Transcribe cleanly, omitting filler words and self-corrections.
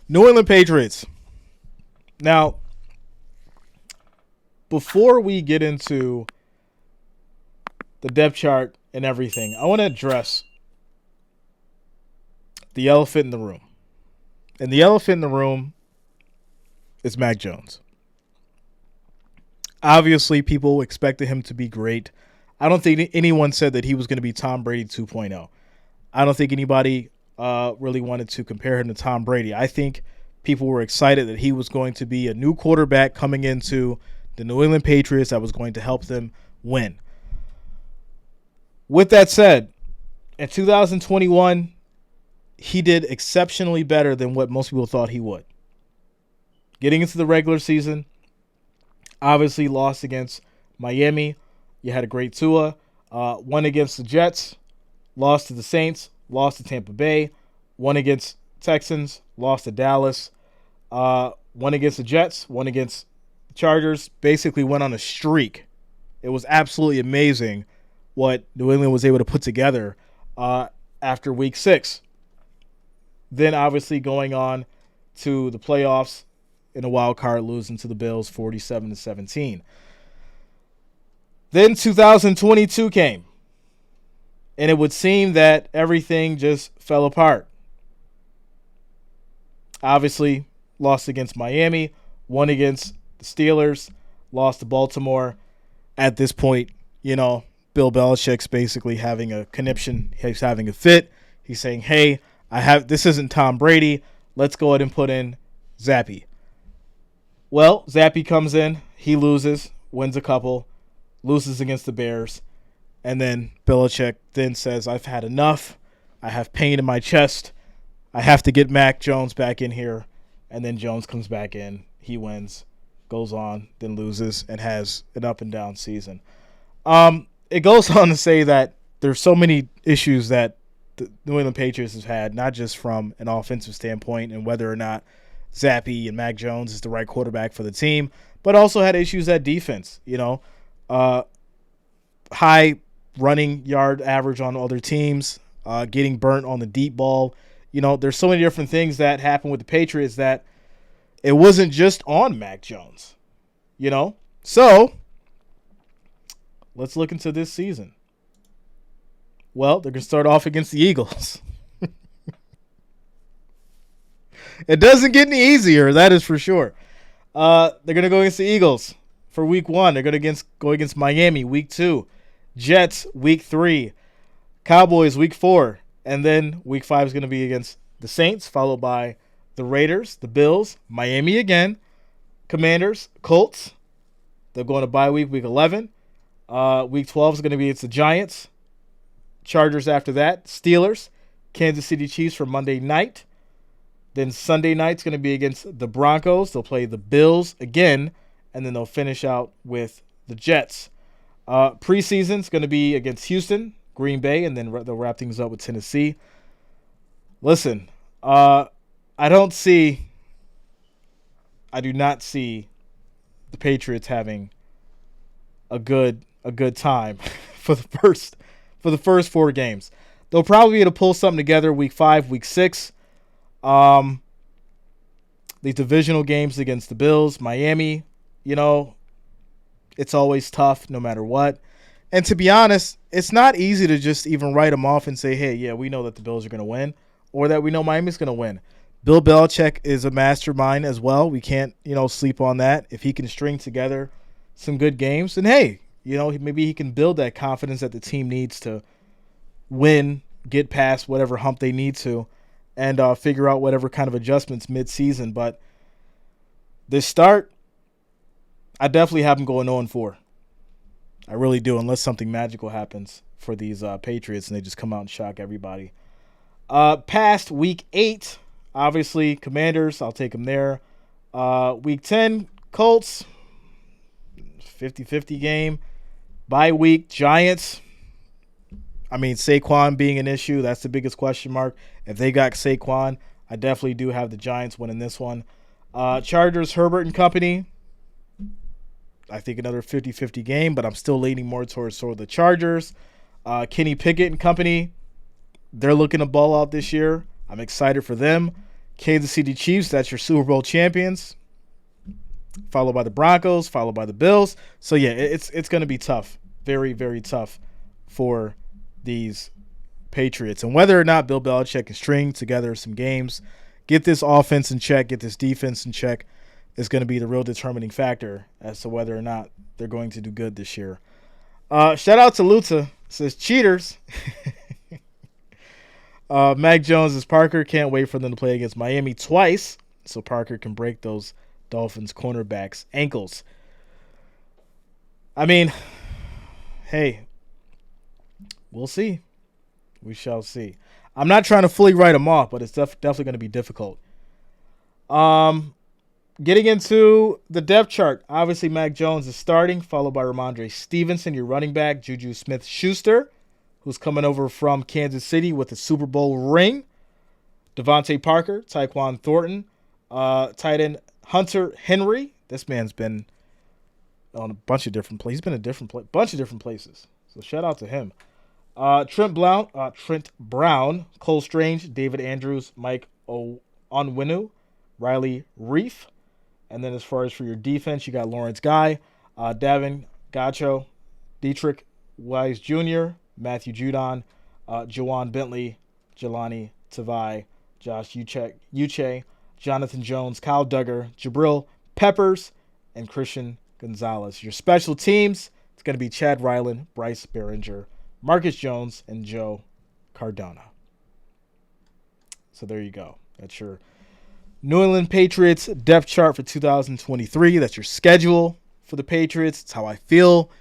New England Patriots. Now, before we get into the depth chart and everything, I want to address the elephant in the room. And the elephant in the room is Mac Jones. Obviously, people expected him to be great. I don't think anyone said that he was going to be Tom Brady 2.0. I don't think anybody really wanted to compare him to Tom Brady. I think people were excited that he was going to be a new quarterback coming into the New England Patriots that was going to help them win. With that said, in 2021, he did exceptionally better than what most people thought he would. Getting into the regular season, obviously lost against Miami. You had a great Tua. Won against the Jets. Lost to the Saints. Lost to Tampa Bay. Won against Texans. Lost to Dallas. Won against the Jets. Won against the Chargers. Basically went on a streak. It was absolutely amazing what New England was able to put together after Week 6. Then obviously going on to the playoffs in a wild card, losing to the Bills 47-17. Then 2022 came, and it would seem that everything just fell apart. Obviously, lost against Miami, won against the Steelers, lost to Baltimore. At this point, Bill Belichick's basically having a conniption. He's having a fit. He's saying, hey, this isn't Tom Brady. Let's go ahead and put in Zappy. Well, Zappy comes in. He loses, wins a couple, loses against the Bears. And then Belichick then says, I've had enough. I have pain in my chest. I have to get Mac Jones back in here. And then Jones comes back in. He wins, goes on, then loses, and has an up and down season. It goes on to say that there's so many issues that the New England Patriots has had, not just from an offensive standpoint and whether or not Zappy and Mac Jones is the right quarterback for the team, but also had issues at defense. High running yard average on other teams, getting burnt on the deep ball. There's so many different things that happen with the Patriots that it wasn't just on Mac Jones. So let's look into this season. Well, they're going to start off against the Eagles. It doesn't get any easier, that is for sure. They're going to go against the Eagles for Week 1. They're going to go against Miami Week 2. Jets Week 3. Cowboys Week 4. And then Week 5 is going to be against the Saints, followed by the Raiders, the Bills, Miami again, Commanders, Colts. They're going to bye week 11. Week 12 is going to be against the Giants. Chargers after that. Steelers. Kansas City Chiefs for Monday night. Then Sunday night's going to be against the Broncos. They'll play the Bills again. And then they'll finish out with the Jets. Preseason's going to be against Houston, Green Bay, and then they'll wrap things up with Tennessee. Listen, I do not see the Patriots having a good time for the first 4 games. They'll probably be able to pull something together Week 5, Week 6. The divisional games against the Bills, Miami, it's always tough no matter what. And to be honest, it's not easy to just even write them off and say, hey, yeah, we know that the Bills are going to win or that we know Miami's going to win. Bill Belichick is a mastermind as well. We can't, sleep on that. If he can string together some good games, then hey, maybe he can build that confidence that the team needs to win, get past whatever hump they need to, and figure out whatever kind of adjustments mid-season. But this start, I definitely have them going 0-4. I really do, unless something magical happens for these Patriots and they just come out and shock everybody. Past Week 8, obviously, Commanders, I'll take them there. Week 10, Colts, 50-50 game. Bye week, Giants. Saquon being an issue, that's the biggest question mark. If they got Saquon, I definitely do have the Giants winning this one. Chargers, Herbert and company. I think another 50-50 game, but I'm still leaning more towards the Chargers. Kenny Pickett and company, they're looking to ball out this year. I'm excited for them. Kansas City Chiefs, that's your Super Bowl champions. Followed by the Broncos, followed by the Bills. So, yeah, it's going to be tough. Very, very tough for these Patriots. And whether or not Bill Belichick can string together some games, get this offense in check, get this defense in check, is going to be the real determining factor as to whether or not they're going to do good this year. Shout out to Luta. Says, cheaters. Mac Jones is Parker. Can't wait for them to play against Miami twice so Parker can break those Dolphins cornerbacks' ankles. I mean, hey, we'll see. We shall see. I'm not trying to fully write them off, but it's definitely going to be difficult. Getting into the depth chart, obviously Mac Jones is starting, followed by Ramondre Stevenson, your running back, Juju Smith-Schuster, who's coming over from Kansas City with a Super Bowl ring, Devontae Parker, Tyquan Thornton, tight end Hunter Henry. This man's been on a bunch of different places. He's been a bunch of different places. So shout out to him. Trent Brown, Cole Strange, David Andrews, Mike Onwenu, Riley Reef. And then as far as for your defense, you got Lawrence Guy, Davin Gacho, Dietrich Wise Jr., Matthew Judon, Jawan Bentley, Jelani Tavai, Josh Uche, Jonathan Jones, Kyle Duggar, Jabril Peppers, and Christian Gonzalez. Your special teams, it's going to be Chad Ryland, Bryce Behringer, Marcus Jones, and Joe Cardona. So there you go. That's your New England Patriots depth chart for 2023. That's your schedule for the Patriots. It's how I feel